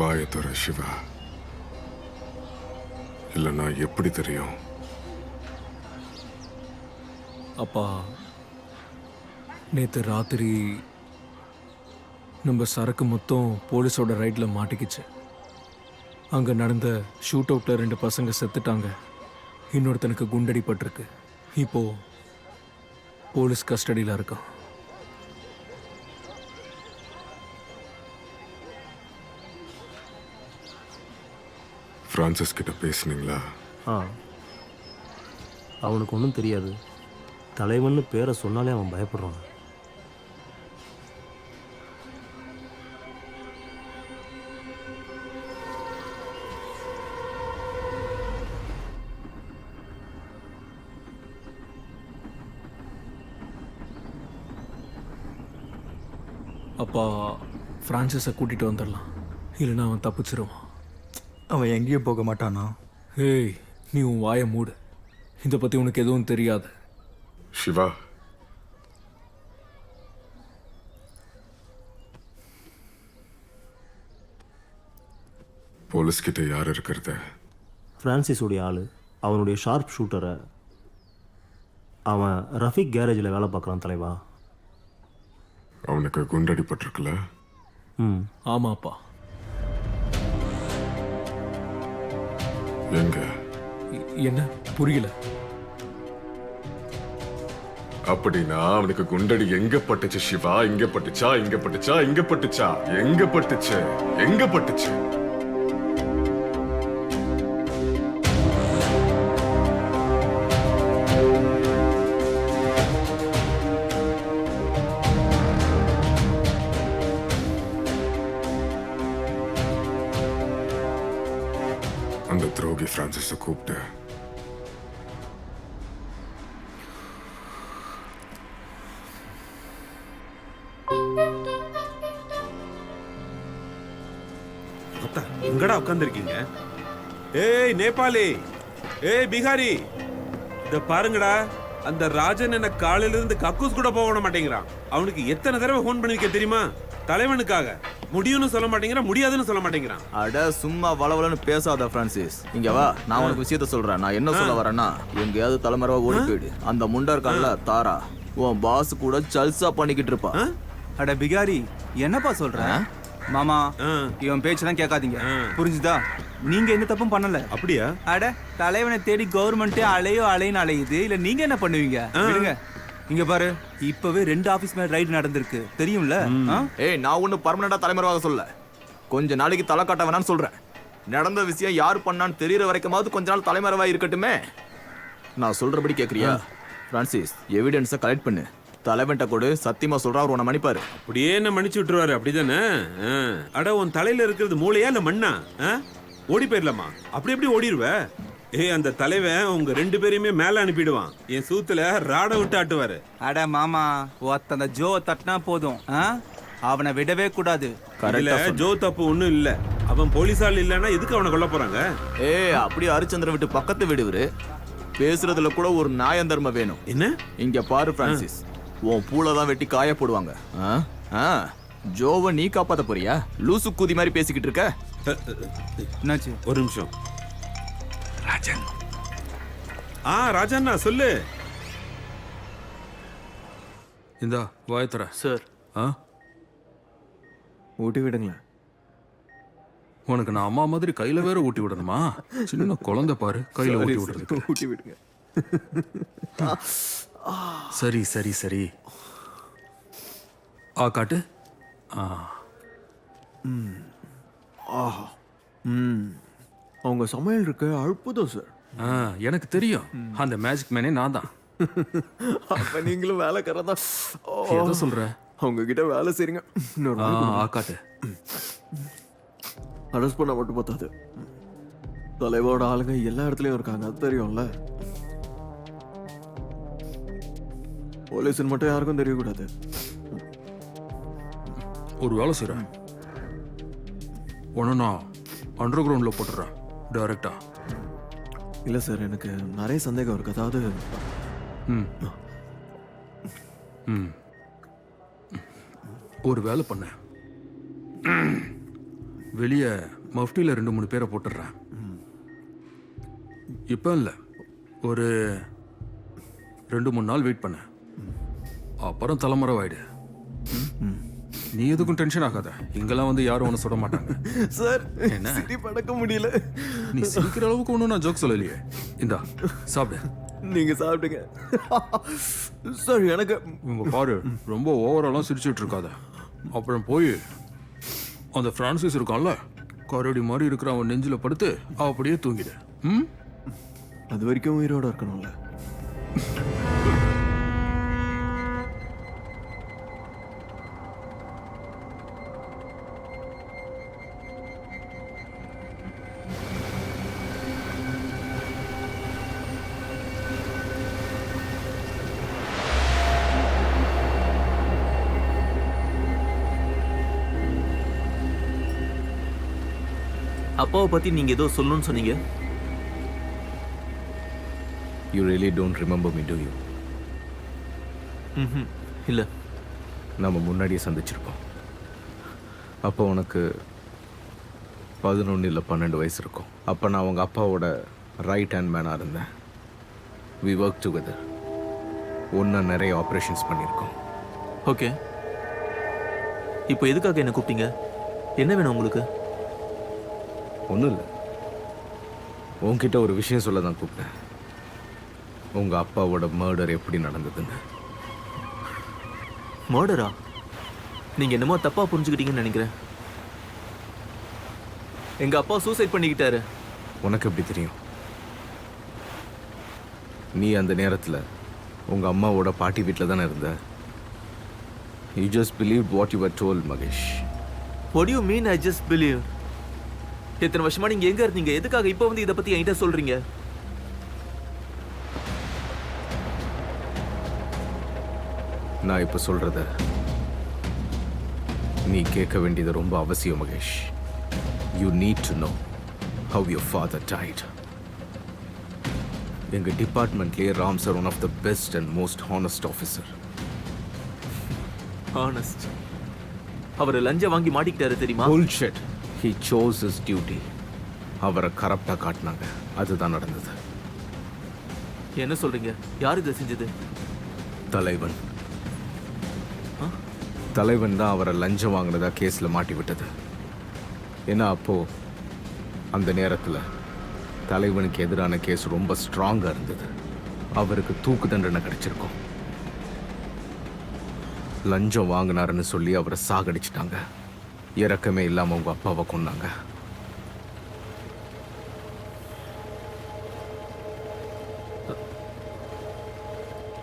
வாயத்தோர சிவா, இல்லைன்னா எப்படி தெரியும்? அப்பா, நேற்று ராத்திரி நம்ம சரக்கு மொத்தம் போலீஸோட ரைட்ல மாட்டிக்கிச்சு. அங்கே நடந்த ஷூட் அவுட்டில் 2 பசங்க செத்துட்டாங்க. இன்னொருத்தனுக்கு குண்டடிப்பட்டிருக்கு. இப்போ போலீஸ் கஸ்டடியில் இருக்கான். பிரான்சிஸ் கிட்ட பேசுனீங்களா? அவனுக்கு ஒன்றும் தெரியாது. தலைவன்னு பேரை சொன்னாலே அவன் பயப்படுறான். அப்பா, பிரான்சிஸை கூட்டிகிட்டு வந்துடலாம், இல்லைன்னா அவன் தப்பிச்சிருவான். அவன் எங்கேயும் போக மாட்டானா? ஏய், நீ உன் வாயை மூடு. இதை பற்றி உனக்கு எதுவும் தெரியாது. சிவா, போலீஸ் கிட்ட யார் இருக்கிறது? பிரான்சிஸுடைய ஆள், அவனுடைய ஷார்ப் ஷூட்டரை. அவன் ரஃபிக் கேரேஜில் வேலை பார்க்குறான் தலைவா. அவனுக்கு குண்டடிப்பட்டிருக்குல்ல? ஆமாப்பா. எங்க? என்ன புரியல? அப்படின்னா அவனுக்கு குண்டடி எங்க பட்டுச்சு சிவா? இங்க பட்டுச்சா, இங்க பட்டுச்சா, இங்க பட்டுச்சா? எங்க பட்டுச்சு? எங்க பட்டுச்சு? அந்த துரோகி பிரான்சிஸை கூப்பிட்டு எங்கடா உட்காந்துருக்கீங்க? ஏய் நேபாளி, ஏய் பிகாரி, இத பாருங்கடா. அந்த ராஜன் என்ன காலையில இருந்து கக்கூஸ் கூட போக விட மாட்டேங்கிறான். அவனுக்கு எத்தனை தடவை ஃபோன் பண்ணிருக்க தெரியுமா? தலைவனுக்காக. முடியும்னு சொல்ல மாட்டேங்கிறான், முடியாதுன்னு சொல்ல மாட்டேங்கிறான். அட சும்மா வளவலன்னு பேசாத பிரான்சிஸ். இங்க வா, நான் உனக்கு விஷயத்த சொல்றேன். நான் என்ன சொல்ல வரேன்னா, எங்கேயாவது தலைமறைவா ஓடி போயிடு. அந்த முண்டா இருக்கான்ல தாரா, உன் பாஸ் கூட ஜல்சா பண்ணிக்கிட்டு இருப்பா. அட பிகாரி, என்னப்பா சொல்ற? மாமா, இவன் பேச்செல்லாம் கேட்காதீங்க, புரிஞ்சுதா? நீங்க எந்த தப்பும் பண்ணல. அப்படியா? அட, தலைவனை தேடி கவர்மெண்டே அலைன்னு அலையுது. இல்ல நீங்க என்ன பண்ணுவீங்க? விடுங்க. இங்க பாரு, இப்பவே 2 ஆபீஸ் மேல ரைடு நடந்திருக்கு, தெரியும்ல? ஏய், நான் ஒண்ணு பர்மனண்டா தலைமறைவாக சொல்ல, கொஞ்ச நாளைக்கு தலை காட்ட வேணான்னு சொல்றேன். நடந்த விஷயம் யார் பண்ணான்னு தெரியற வரைக்குமாவது கொஞ்ச நாள் தலைமறைவா இருக்கட்டுமே. நான் சொல்றபடி கேக்குறியா? பிரான்சிஸ், எவிடன்ஸை கலெக்ட் பண்ணு. தலைவன்ட்ட கூட சத்தியமா சொல்றா, அவர் உன்னை மன்னிப்பாரு. அப்படியே என்ன மன்னிச்சு விட்டுருவாரு, அப்படிதானே? அட, உன் தலையில இருக்கிறது மூளையா இல்ல மண்ணா? ஓடி போயிடலாமா? அப்படி எப்படி ஓடிடுவ? ஏய், அந்த தலைவன் உங்க 2 பேரையுமே மேல அனுப்பிடுவான். என் சூத்துல ராட விட்டு ஆட்டுவாரு. அட மாமா, அந்த ஜோ தட்டினா போதும், அவனை விடவே கூடாது. இதுல ஜோ தப்பு ஒண்ணும் இல்ல. அவன் போலீஸால் இல்லன்னா எதுக்கு அவனை கொல்ல போறாங்க? ஏய், அப்படியே ஹரிச்சந்திரன் விட்டு பக்கத்து விடுவரு. பேசுறதுல கூட ஒரு நியாயம் தர்மம் வேணும். என்ன? இங்க பாரு பிரான்சிஸ், உன் பூளதான் வெட்டி காய போடுவாங்க. ஜோவை நீ காப்பாத்த போறியா? லூசு கூதி மாதிரி பேசிக்கிட்டு இருக்க. என்னாச்சு? ஒரு நிமிஷம். ராஜன். ராஜண்ணா சொல்லு. இந்தா வாயத்தர சார். ஊட்டி விடுங்களேன். உனக்கு நான் அம்மா மாதிரி கையில வேற ஊட்டி விடணுமா? சின்ன குழந்தை பாரு, கையில ஊட்டி விடுறது. ஊட்டி விடுங்க. சரி சரி சரி. காட்டு. அவங்க சமையல் இருக்க அற்புதம் சார். எனக்கு தெரியும், அந்த மேஜிக் மேனே நான் தான். அப்ப நீங்களும் வேலைக்காரன் தான். எதை சொல்ற? அவங்க கிட்ட வேலை செய்யுங்க. காட்டு. அரெஸ்ட் பண்ண மட்டும் பார்த்தாது, தலைவோட ஆளுங்க எல்லா இடத்துலயும் இருக்காங்க, அது தெரியும்ல. போலீஸ் மட்டும் யாருக்கும் தெரியக்கூடாது. ஒரு வேலை செய்றேன், ஒன்னு நான் அண்டர் கிரவுண்ட்ல போட்டுறேன் டைரக்டா. இல்ல சார், எனக்கு நிறைய சந்தேகம் இருக்கு. அதாவது ஒரு வேலை பண்ண, வெளியே மஃப்டியில் 2-3 பேரை போட்டுடுறேன். இப்போ இல்லை, ஒரு 2-3 நாள் வெயிட் பண்ண, அப்புறம் தலைமறைவாயிடு. நீ எதுக்கும் டென்ஷன் ஆகாத. இங்கெல்லாம் வந்து யாரும் ஒன்று சுட மாட்டாங்க. சார் என்ன? சிரி படக்க முடியல. நீ சிரிக்கிற அளவுக்கு ஒன்றும் நான் ஜோக் சொல்லலையே. இந்தா சாப்பிடு. நீங்க சாப்பிடுங்க. சார் எனக்கு இவங்க பாரு, ரொம்ப ஓவராலாம் சிரிச்சுட்டு இருக்காத. அப்புறம் போய் அந்த பிரான்சிஸ் இருக்கான்ல, கரடி மாதிரி இருக்கிற அவன் நெஞ்சில படுத்து அப்படியே தூங்கிடு. ம், அது வரைக்கும் உயிரோட இருக்கணும்ல. அப்பாவை பத்தி நீங்க ஏதோ சொல்லணும்னு சொன்னீங்க. You really don't remember me, do you? இல்ல. நம்ம முன்னாடியே சந்திச்சிருப்போம். அப்போ உனக்கு 11 இல்லை 12 வயசு இருக்கும். அப்போ நான் உங்கள் அப்பாவோட ரைட் ஹேண்ட் மேனாக இருந்தேன். We work together. ஒன்றா நிறைய ஆப்ரேஷன்ஸ் பண்ணியிருக்கோம். ஓகே, இப்போ எதுக்காக என்ன கூப்பிட்டீங்க? என்ன வேணும் உங்களுக்கு? ஒன்றும் இல்லை, உன்கிட்ட ஒரு விஷயம் சொல்ல தான் கூப்பிட்டேன். உங்கள் அப்பாவோட மர்டர் எப்படி நடந்ததுன்னு. மர்டரா? நீங்க என்னமோ தப்பா புரிஞ்சுக்கிட்டீங்கன்னு நினைக்கிறேன். எங்க அப்பா சூசைட் பண்ணிக்கிட்டாரு. உனக்கு எப்படி தெரியும்? நீ அந்த நேரத்தில் உங்கள் அம்மாவோட பாட்டி வீட்டில் தானே இருந்த. You just believed what you were told, Magesh. What do you mean I just believe? எத்தனை வருஷமா நீங்க எங்க இருந்தீங்க? எதுக்காக இப்போ வந்து இதை பத்தி என்கிட்ட சொல்றீங்க? நான் இப்போ சொல்றத நீ கேட்க வேண்டியது ரொம்ப அவசியம் Mahesh. You need to know how your father died. எங்க டிபார்ட்மெண்ட்லயே Ram sir one of the best and most honest officer. Honest? அவர் லஞ்சம் வாங்கி மாட்டிக்கிட்டாரு தெரியுமா? Bullshit. He chose his duty. அவரை கரப்டா காட்டினாங்க, அதுதான் நடந்தது. என்ன சொல்றீங்க? யார் இதை செஞ்சது? தலைவன். தலைவன் தான் அவரை லஞ்சம் வாங்கினதா கேஸில் மாட்டி விட்டது. ஏன்னா அப்போ அந்த நேரத்தில் தலைவனுக்கு எதிரான கேஸ் ரொம்ப ஸ்ட்ராங்காக இருந்தது. அவருக்கு தூக்கு தண்டனை கிடைச்சிருக்கும். லஞ்சம் வாங்கினாருன்னு சொல்லி அவரை சாகடிச்சிட்டாங்க. இறக்கமே இல்லாமல் உங்க அப்பாவை கொன்னாங்க.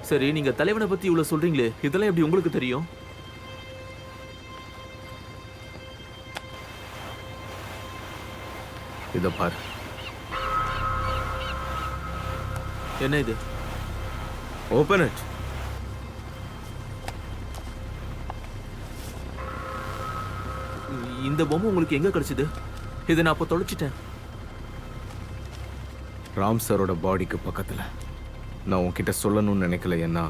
சரி, நீங்க தலைவனை பத்தி இவ்வளவு சொல்றீங்களே, இதெல்லாம் எப்படி உங்களுக்கு தெரியும்? இதை பாரு. என்ன இது? Open it. இந்த பொம்மை உங்களுக்கு எங்க கிடைச்சது? இதை நான் அப்போ தொலைச்சிட்டேன். ராம் சாரோட பாடிக்கு பக்கத்தில். நான் உன்கிட்ட சொல்லணும்னு நினைக்கல. ஏன்னா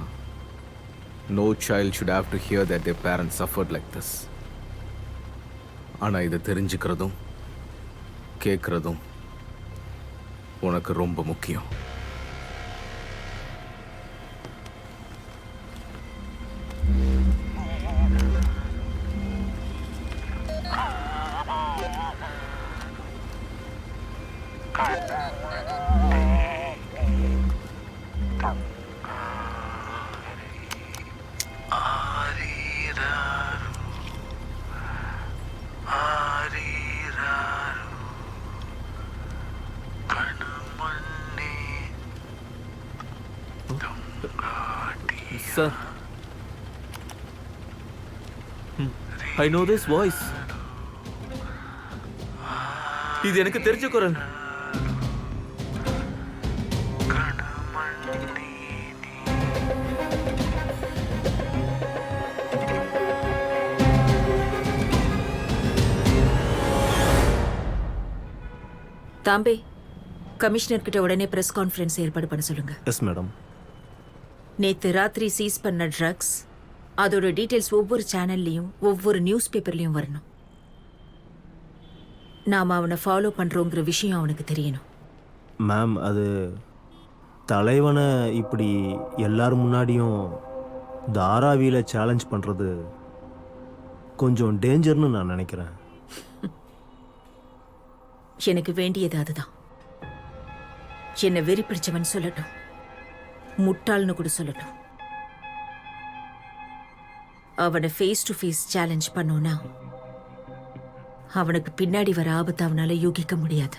no child should have to hear that their parents suffered like this. ஆனால் இதை தெரிஞ்சுக்கிறதும் கேட்குறதும் உனக்கு ரொம்ப முக்கியம். Sir, I know this voice. இது எனக்கு தெரிஞ்ச குரல். தாம்பே, கமிஷனர் கிட்ட உடனே பிரஸ் கான்ஃபரன்ஸ் ஏற்பாடு பண்ண சொல்லுங்க. Yes madam. நேத்து ராத்திரி சீஸ் பண்ண ட்ரக்ஸ், அதோட டீடைல்ஸ் ஒவ்வொரு சேனல்லையும் ஒவ்வொரு நியூஸ் பேப்பர்லையும் வரணும். நாம அவனை ஃபாலோ பண்றோங்கிற விஷயம் அவனுக்கு தெரியணும். மேம் அது தலைவனை இப்படி எல்லார் முன்னாடியும் தாராவியில் சேலஞ்ச் பண்ணுறது கொஞ்சம் டேஞ்சர்னு நான் நினைக்கிறேன். எனக்கு வேண்டியது அதுதான். என்னை வெறி பிடிச்சவன் சொல்லட்டும், முட்டாள்னு கூட சொல்லட்டும். அவனை ஃபேஸ் டு ஃபேஸ் சேலஞ்ச் பண்ணோன்னா அவனுக்கு பின்னாடி வர ஆபத்தை அவனால யூகிக்க முடியாது.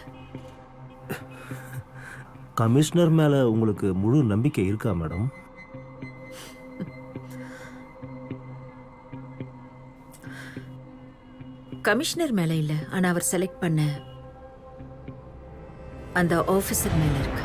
கமிஷனர் மேலே உங்களுக்கு முழு நம்பிக்கை இருக்கா மேடம்? கமிஷனர் மேல இல்ல, ஆனா அவர் செலக்ட் பண்ண அந்த ஆபீசர் மேல இருக்கு.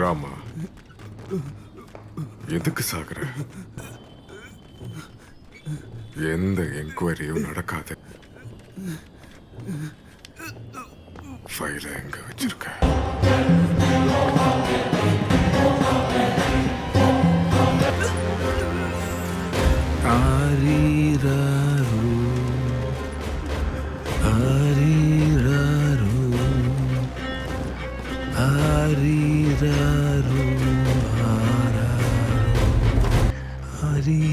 ராமா, எதுக்கு சாகுற? எந்த என்கொயரியும் நடக்காது. ஃபைல எங்க வச்சிருக்க? ஹரி